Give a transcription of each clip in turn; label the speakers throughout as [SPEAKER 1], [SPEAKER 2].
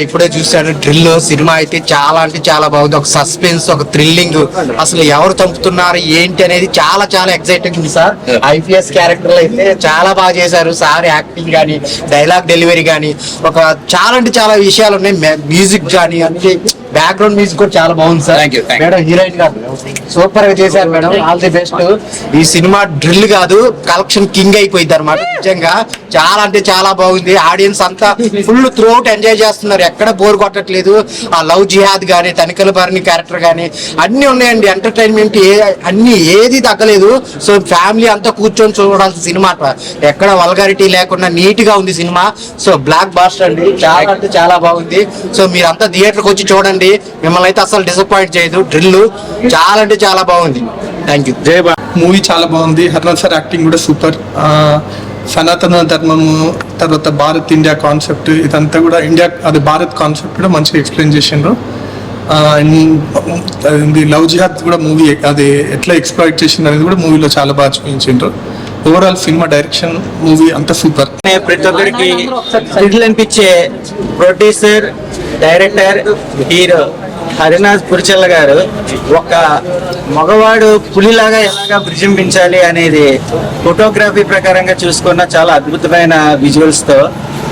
[SPEAKER 1] ఇప్పుడే చూసాను drill cinema అయితే చాలా అంటే చాలా బాగుంది. ఒక సస్పెన్స్, ఒక థ్రిల్లింగ్, అసలు ఎవరు చంపుతున్నారు ఏంటి అనేది చాలా చాలా ఎక్సైటింగ్ ఉంది సార్. ఐపీఎస్ క్యారెక్టర్ అయితే చాలా బాగా చేశారు సార్. యాక్టింగ్ కానీ, డైలాగ్ డెలివరీ కానీ, ఒక చాలా అంటే చాలా విషయాలు ఉన్నాయి. మ్యూజిక్ కానీ అంటే బ్యాక్గ్రౌండ్ మ్యూజిక్ కూడా చాలా బాగుంది సార్. మేడం హీరోయిన్ గారు సూపర్ గా చేశారు మేడం. All the best. ఈ సినిమా డ్రిల్ కాదు, కలెక్షన్ కింగ్ అయిపోయింది అనమాట. నిజంగా చాలా అంటే చాలా బాగుంది. ఆడియన్స్ అంతా ఫుల్ త్రూ అవుట్ ఎంజాయ్ చేస్తున్నారు, ఎక్కడ బోర్ కొట్టట్లేదు. ఆ లవ్ జిహాద్ గానీ, తనిఖీల భరణి క్యారెక్టర్ గానీ అన్ని ఉన్నాయండి. ఎంటర్టైన్మెంట్ అన్ని ఏది తగ్గలేదు. సో ఫ్యామిలీ అంతా కూర్చొని చూడాల్సిన సినిమా, ఎక్కడ వల్గారిటీ లేకుండా నీట్ గా ఉంది సినిమా. సో బ్లాక్ బాస్టర్ అండి, చాలా అంటే చాలా బాగుంది. సో మీరంతా థియేటర్కి వచ్చి చూడండి, మిమ్మల్ని అయితే అసలు డిసప్పాయింట్ చేయదు. డ్రిల్ చాలా అంటే చాలా బాగుంది. Thank you. జై బా.
[SPEAKER 2] మూవీ చాలా బాగుంది. హర్నాథ్ సార్ యాక్టింగ్ కూడా సూపర్. సనాతన ధర్మము, తర్వాత భారత్ ఇండియా కాన్సెప్ట్, ఇదంతా కూడా ఇండియా అది భారత్ కాన్సెప్ట్ కూడా మంచిగా ఎక్స్ప్లెయిన్ చేసిండ్రు. లవ్ జిహాద్ కూడా మూవీ అది ఎట్లా ఎక్స్ప్లాయిట్ చేసింది అనేది కూడా మూవీలో చాలా బాగా చూపించిండ్రు. ఓవరాల్ సినిమా డైరెక్షన్, మూవీ అంతా సూపర్.
[SPEAKER 3] ప్రతి ఒక్కరికి థ్రిల్ అనిపించే ప్రొడ్యూసర్, డైరెక్టర్, హీరో హరినాథ్ పురిచెల్ల గారు ఒక మగవాడు పులిలాగా ఎలాగా విజృంభించాలి అనేది ఫోటోగ్రఫీ ప్రకారంగా చూసుకున్న చాలా అద్భుతమైన విజువల్స్ తో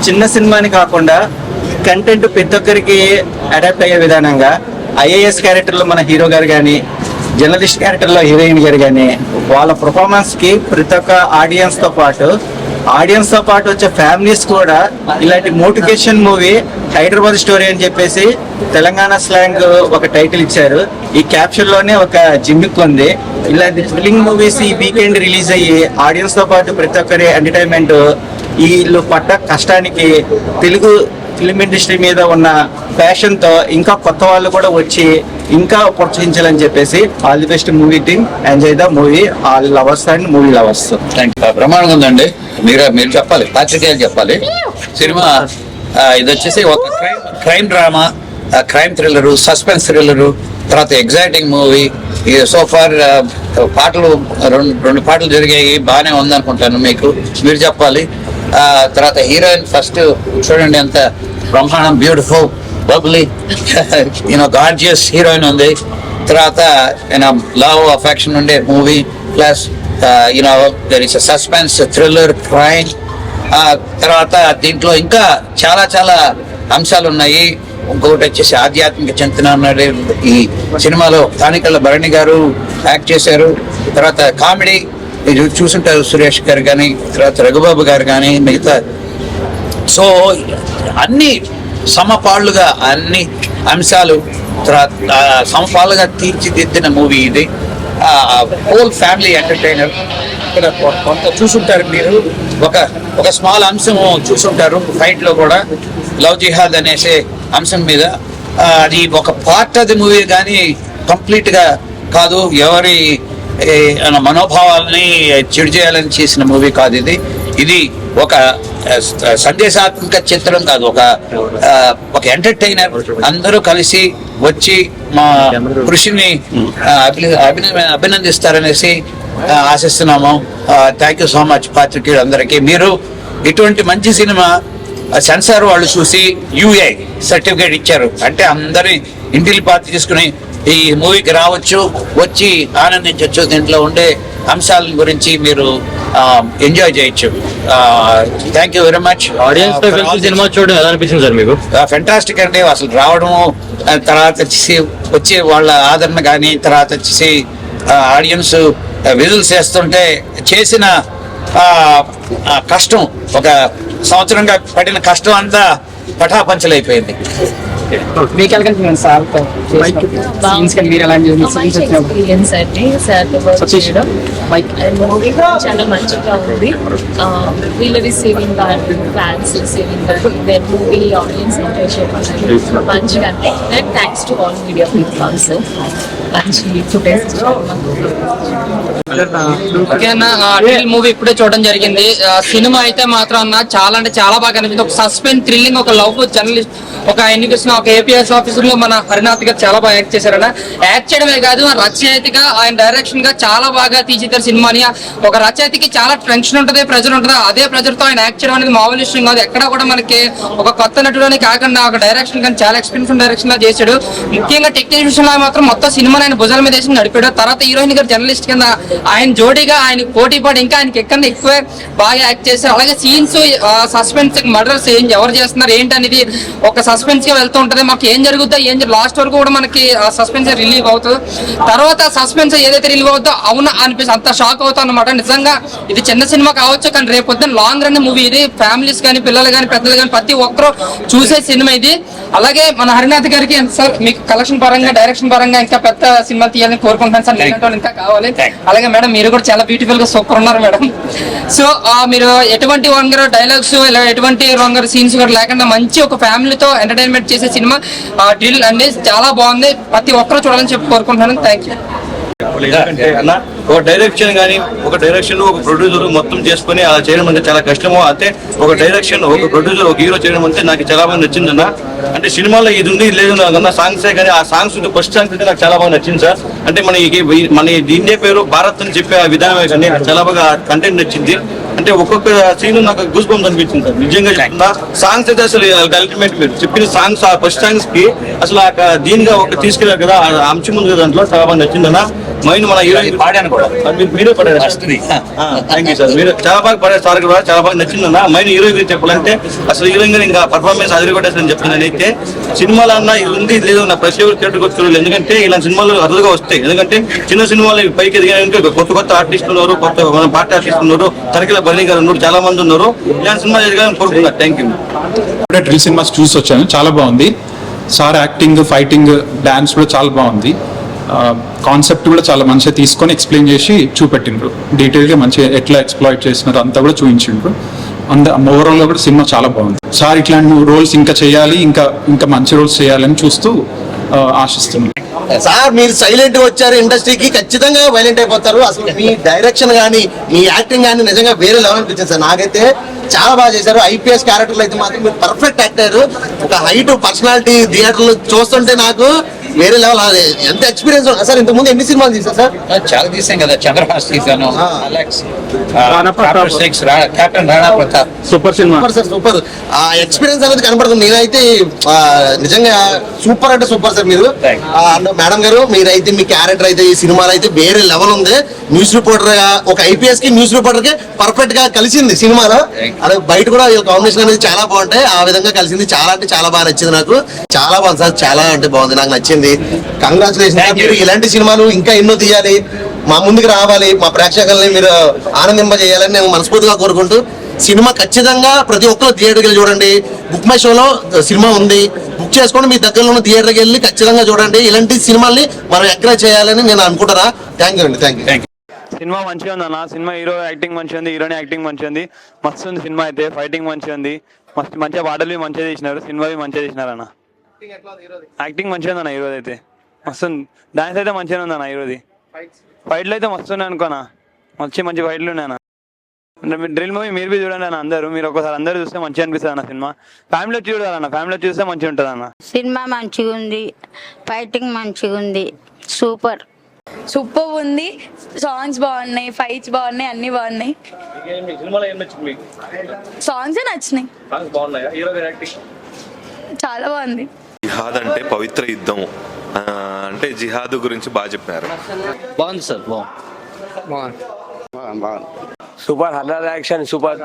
[SPEAKER 3] చిన్న సినిమాని కాకుండా కంటెంట్ ప్రతి ఒక్కరికి అడాప్ట్ అయ్యే విధానంగా ఐఏఎస్ క్యారెక్టర్లో మన హీరో గారు కానీ, జర్నలిస్ట్ క్యారెక్టర్లో హీరోయిన్ గారు కానీ వాళ్ళ పర్ఫార్మెన్స్ కి ప్రతి ఒక్క ఆడియన్స్ తో పాటు వచ్చే ఫ్యామిలీస్ కూడా ఇలాంటి మోటివేషన్ మూవీ హైదరాబాద్ స్టోరీ అని చెప్పేసి తెలంగాణ స్లాంగ్ ఒక టైటిల్ ఇచ్చారు. ఈ క్యాప్షన్ లోనే ఒక జిమ్మిక్ ఉంది. ఇలాంటి థ్రిల్లింగ్ మూవీస్ ఈ వీకెండ్ రిలీజ్ అయ్యి ఆడియన్స్ తో పాటు ప్రతి ఒక్కరి ఎంటర్టైన్మెంట్, వీళ్ళు పడ్డ కష్టానికి తెలుగు ఫిల్మ్ ఇండస్ట్రీ మీద ఉన్న ప్యాషన్ తో ఇంకా కొత్త వాళ్ళు కూడా వచ్చి ఇంకా ప్రోత్సహించాలని చెప్పేసి all the best movie team. Enjoy the movie, all lovers and movie lovers.
[SPEAKER 4] ప్రమాణంగా ఉందండి. మీరు చెప్పాలి, పాత్రికేయులు చెప్పాలి. సినిమా ఇది వచ్చేసి ఒక crime drama, crime thriller, suspense thriller, తర్వాత ఎగ్జైటింగ్ మూవీ. సోఫార్ పాటలు రెండు పాటలు జరిగాయి, బాగానే ఉందనుకుంటాను. మీరు చెప్పాలి. తర్వాత హీరోయిన్ ఫస్ట్ చూడండి, ఎంత బ్రహ్మాండం, బ్యూటిఫుల్, బబ్లీ, గార్జియస్ హీరోయిన్ ఉంది. తర్వాత లవ్ అఫెక్షన్ ఉండే movie, plus there is suspense, thriller, crime. తర్వాత దీంట్లో ఇంకా చాలా చాలా అంశాలు ఉన్నాయి. ఇంకొకటి వచ్చేసి ఆధ్యాత్మిక చింతన అన్నాడు ఈ సినిమాలో. తానికళ్ళ భరణి గారు యాక్ట్ చేశారు. తర్వాత కామెడీ మీరు చూసుంటారు, సురేష్ గారు కానీ, తర్వాత రఘుబాబు గారు కానీ, మిగతా. సో అన్ని సమపాళ్ళుగా అన్ని అంశాలు సమపాలుగా తీర్చిదిద్దిన మూవీ ఇది. Whole family entertainer. ఇక్కడ కొంత చూసుంటారు మీరు, ఒక స్మాల్ అంశం చూసుంటారు ఫైట్ లో కూడా, లవ్ జిహాద్ అనేసే అంశం మీద. అది ఒక పార్ట్ ఆఫ్ ది మూవీ కానీ కంప్లీట్ గా కాదు. ఎవరి మనోభావాలని చెడు చేయాలని చేసిన మూవీ కాదు ఇది. ఇది ఒక సందేశాత్మక చిత్రం కాదు, ఒక ఎంటర్టైనర్. అందరూ కలిసి వచ్చి మా కృషిని అభినందిస్తారనేసి ఆశిస్తున్నాము. థ్యాంక్ యూ సో మచ్ పాత్రికేయులు అందరికీ. మీరు ఇటువంటి మంచి సినిమా సెన్సార్ వాళ్ళు చూసి యూఏ సర్టిఫికేట్ ఇచ్చారు అంటే అందరి ఇంటిని పాత్ర తీసుకుని ఈ మూవీకి రావచ్చు, వచ్చి ఆనందించవచ్చు. దీంట్లో ఉండే అంశాల గురించి మీరు ఎంజాయ్ చేయొచ్చు. Thank you very much.
[SPEAKER 5] Audience cinema చూడడం ఎలా అనిపించింది సార్ మీకు?
[SPEAKER 4] ఫెంటాస్టిక్ అండి. అసలు రావడము, తర్వాత వచ్చేసి వచ్చే వాళ్ళ ఆదరణ కానీ, తర్వాత వచ్చేసి ఆడియన్స్ విజువల్స్ చేస్తుంటే చేసిన కష్టం, ఒక సంవత్సరంగా పడిన కష్టం అంతా పటాపంచలైపోయింది.
[SPEAKER 6] మీకు ఎలా కనిపించింది సార్ సీన్స్ కానీ మీరు ఎలాంటి
[SPEAKER 7] ఎక్స్పీరియన్స్ అండి సార్తో వర్క్ చేయడం? మూవీ చాలా మంచిగా ఉంది. వీళ్ళ రిసీవింగ్ కానీ, ఫ్యాన్స్ రిసీవింగ్ కానీ, దెన్ మూవీ ఆడియన్స్ ఎంజాయ్ చేయడం మంచిగా అనిపించింది. Thanks to all media people also. మంచి ఫుటేజ్
[SPEAKER 6] మూవీ ఇప్పుడే చూడడం జరిగింది. సినిమా అయితే మాత్రం అన్న చాలా అంటే చాలా బాగా అనిపించింది. ఒక సస్పెన్స్, థ్రిల్లింగ్, ఒక లవ్, ఒక ఎన్నికసిన ఒక ఏపీఎస్ ఆఫీసర్ లో మన హరినాథ్ గారు చాలా బాగా యాక్ట్ చేశారన్న. యాక్ట్ చేయడమే కాదు రచయితగా ఆయన డైరెక్షన్ గా చాలా బాగా తీర్చిదిద్దారు సినిమాని. ఒక రచయితకి చాలా టెన్షన్ ఉంటుంది, ప్రెజర్ ఉంటుంది. అదే ప్రెజర్ తో ఆయన యాక్ట్ చేయడం అనేది మామూలు విషయం కాదు. ఎక్కడ కూడా మనకి ఒక కొత్త నటుడు కాకుండా ఒక డైరెక్షన్ కానీ చాలా ఎక్స్పీరియన్స్ డైరెక్షన్ లా చేశాడు. ముఖ్యంగా టెక్నికల్ విషయంలో మాత్రం మొత్తం సినిమాని ఆయన భుజాల మీద వేసి నడిపాడు. తర్వాత హీరోయిన్ గారు జర్నలిస్ట్ కింద ఆయన జోడీగా ఆయన పోటీ పడి ఇంకా ఆయనకి ఎక్కడ ఎక్కువ బాగా యాక్ట్ చేశారు. అలాగే సీన్స్ సస్పెన్స్ మర్డర్స్ ఎవరు చేస్తున్నారు ఏంటి అనేది ఒక సస్పెన్స్ గా వెళ్తూ ఉంటది. మాకు ఏం జరుగుతుందో లాస్ట్ వరకు కూడా మనకి సస్పెన్స్ రిలీవ్ అవుతుంది. తర్వాత సస్పెన్స్ ఏదైతే రిలీవ్ అవుతుందో అవునా అనిపిస్తుంది, అంత షాక్ అవుతాం అన్నమాట. నిజంగా ఇది చిన్న సినిమా కావచ్చు కానీ రేపు పొద్దున్న లాంగ్ రన్ మూవీ ఇది. ఫ్యామిలీస్ కానీ పిల్లలు కానీ పెద్దలు కానీ ప్రతి ఒక్కరూ చూసే సినిమా ఇది. అలాగే మన హరినాథ్ గారికి సార్ మీకు కలెక్షన్ పరంగా డైరెక్షన్ పరంగా ఇంకా పెద్ద సినిమా తీయాలని కోరుకుంటాను సార్. మీరంటే ఇంకా కావాలి. అలాగే మేడం మీరు కూడా చాలా బ్యూటిఫుల్ గా సూపర్ ఉన్నారు మేడం. సో మీరు ఎటువంటి వంగర డైలాగ్స్ ఇలా ఎటువంటి వంగర సీన్స్ కూడా లేకుండా మంచి ఒక ఫ్యామిలీతో ఎంటర్టైన్మెంట్ చేసే సినిమా డ్రిల్ అండి చాలా బాగుంది. ప్రతి ఒక్కరు చూడాలని చెప్పి కోరుకుంటున్నాను. Thank you.
[SPEAKER 8] ఎందుకంటే అన్న ఒక డైరెక్షన్ కానీ ఒక డైరెక్షన్ ఒక ప్రొడ్యూసర్ మొత్తం చేసుకుని అలా చేయడం అంటే చాలా కష్టము. అంటే ఒక డైరెక్షన్ ఒక ప్రొడ్యూసర్ ఒక హీరో చేయడం అంటే నాకు చాలా బాగా నచ్చింది అన్న. అంటే సినిమాలో ఇది ఉంది లేదు నాకన్నా సాంగ్సే కానీ ఆ సాంగ్స్ ఫస్ట్ సాంగ్స్ అయితే నాకు చాలా బాగా నచ్చింది సార్. అంటే మన ఇండియా పేరు భారత్ అని చెప్పే ఆ విధానమే కానీ నాకు చాలా బాగా కంటెంట్ నచ్చింది. అంటే ఒక్కొక్క సీన్ నాకు గూస్ బంప్స్ అనిపించింది సార్. నిజంగా చెప్తున్నా సాంగ్స్ అయితే అసలు అల్టిమేట్ మీరు చెప్పిన సాంగ్స్ ఆ ఫస్ట్ సాంగ్స్ కి అసలు దీనిగా ఒక తీసుకెళ్ళారు కదా ఆ అంశం ఉంది దాంట్లో చాలా బాగా నచ్చిందన్న. మైండ్ మన హీరోయిన్ పాడాను కూడా మీరే పడారు. Thank you sir. మీరు చాలా బాగా పడారు సార్ కూడా చాలా బాగా నచ్చిందన్న. మైండ్ హీరోయిన్ గురించి చెప్పాలంటే అసలు హీరోయిన్ గారు ఇంకా పర్ఫార్మెన్స్ అదిరికొట్టేసని చెప్తున్నాను. అయితే సినిమాలో అన్న ఇది ఉంది లేదు నా ప్రతి ఒక్కరు థియేటర్కి వచ్చి ఎందుకంటే ఇలాంటి సినిమాలు అరుదుగా వస్తాయి. ఎందుకంటే చిన్న సినిమాలు పైకి ఎదిగాయంటే కొత్త ఆర్టిస్టులు ఉన్నారు, కొత్త మన పార్టీ ఆర్టిస్టులు ఉన్నారు, తనకిల బర్నీ గారు ఉన్నారు, చాలా మంది ఉన్నారు. ఇలాంటి సినిమా ఎదగాలని కోరుకున్నారు. Thank you.
[SPEAKER 9] డ్రిల్ సినిమాస్ చూసి వచ్చాను, చాలా బాగుంది. సార్ యాక్టింగ్ ఫైటింగ్ డాన్స్ కూడా చాలా బాగుంది. కాన్సెప్ట్ కూడా చాలా మంచిగా తీసుకొని ఎక్స్ప్లెయిన్ చేసి చూపెట్టిండ్రు. డీటెయిల్గా మంచిగా ఎట్లా ఎక్స్ప్లాయిట్ చేసినారు అంతా కూడా చూపించిండ్రు. ఓవరాల్గా కూడా సినిమా చాలా బాగుంది. సార్ ఇట్లాంటి రోల్స్ ఇంకా చేయాలి, ఇంకా మంచి రోల్స్ చేయాలని చూస్తూ ఆశిస్తున్నాను.
[SPEAKER 10] సార్ మీరు సైలెంట్ గా వచ్చారు, ఇండస్ట్రీకి ఖచ్చితంగా వైలెంట్ అయిపోతారు. అసలు మీ డైరెక్షన్ కానీ మీ యాక్టింగ్ కానీ నిజంగా వేరే లెవెల్ అనిపించింది సార్. నాకైతే చాలా బాగా చేశారు. ఐపీఎస్ క్యారెక్టర్లు అయితే మాత్రం మీరు పర్ఫెక్ట్ యాక్టర్. ఒక హైట్ పర్సనాలిటీ థియేటర్లు చూస్తుంటే నాకు వేరే లెవెల్. ఎంత ఎక్స్పీరియన్స్ ఉంది సార్. ఇంతకు ముందు ఎన్ని సినిమాలు తీసారు సార్?
[SPEAKER 4] చాలా తీసాం కదా. చంద్రహాస్ తీసాను, Alex, captain Rana Pratap.
[SPEAKER 3] Super cinema
[SPEAKER 10] sir. Super experience అనేది కనపడుతుంది. నేనైతే నిజంగా సూపర్ అంటే సూపర్ సార్. మీరు మేడం గారు మీరైతే మీ క్యారెక్టర్ అయితే ఈ సినిమాలో అయితే వేరే లెవెల్ ఉంది. న్యూస్ రిపోర్టర్ గా ఒక ఐపీఎస్ కి న్యూస్ రిపోర్టర్ కి పర్ఫెక్ట్ గా కలిసింది సినిమాలో. అదే బయట కూడా వీళ్ళ కాంబినేషన్ అనేది చాలా బాగుంటాయి. ఆ విధంగా కలిసింది. చాలా అంటే చాలా బాగా నచ్చింది నాకు. చాలా బాగుంది సార్. చాలా అంటే బాగుంది, నాకు నచ్చింది. కంగ్రాచులేషన్. మీరు ఇలాంటి సినిమాలు ఇంకా ఎన్నో తీయాలి, మా ముందుకు రావాలి, మా ప్రేక్షకుల్ని మీరు ఆనందింపజేయాలని నేను మనస్ఫూర్తిగా కోరుకుంటూ సినిమా ఖచ్చితంగా ప్రతి ఒక్కరు థియేటర్కి వెళ్ళి చూడండి. బుక్ మై షోలో సినిమా ఉంది, బుక్ చేసుకోండి. మీ దగ్గరలో ఉన్న థియేటర్కి వెళ్ళి ఖచ్చితంగా చూడండి. ఇలాంటి సినిమాల్ని మనం ఎంకరేజ్ చేయాలని నేను అనుకుంటారా. థ్యాంక్ యూ అండి. Thank you.
[SPEAKER 11] సినిమా మంచిగా ఉంది అన్న. సినిమా హీరో యాక్టింగ్ మంచిగా ఉంది, హీరోయిన్ యాక్టింగ్ మంచిగా ఉంది. మస్తు ఉంది సినిమా అయితే. ఫైటింగ్ మంచిగా ఉంది, మంచిగా పాటలు మంచిగా చేసినారు, సినిమా మంచిగా చేసినారు అన్న. యాక్టింగ్ మంచిగా ఉంది అన్న హీరోది అయితే. మస్తు డాన్స్ అయితే మంచిగా ఉంది అన్న హీరోది. ఫైట్లు అయితే మస్తు ఉన్నాయి అనుకోనా. మంచి ఫైట్లు ఉన్నాయి అన్న. డ్రిల్ మూవీ మీరు చూడండి అన్న. మీరు ఒకసారి అందరూ చూస్తే మంచిగా అనిపిస్తుంది అన్న సినిమా. ఫ్యామిలీలో చూడాలన్న, ఫ్యామిలీలో చూస్తే మంచిగా ఉంటుంది అన్న.
[SPEAKER 12] సినిమా మంచిగా ఉంది, ఫైటింగ్ మంచిగా ఉంది, సూపర్
[SPEAKER 7] ఉంది. సాంగ్స్ బాగున్నాయి, ఫైట్స్ బాగున్నాయి, అన్ని బాగున్నాయి. సాంగ్స్ నచ్చినాయి, చాలా బాగుంది.
[SPEAKER 13] జిహాద్ అంటే పవిత్ర యుద్ధం అంటే జిహాద్ గురించి బాగా చెప్పారు.
[SPEAKER 3] బాగుంది sir.
[SPEAKER 11] Super horror action super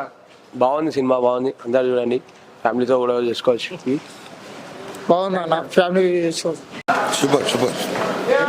[SPEAKER 11] బాగుంది సినిమా. బాగుంది, అందరు చూడండి. ఫ్యామిలీతో కూడా చేసుకోవచ్చు.
[SPEAKER 6] బాగుంది అన్న, ఫ్యామిలీ
[SPEAKER 13] సూపర్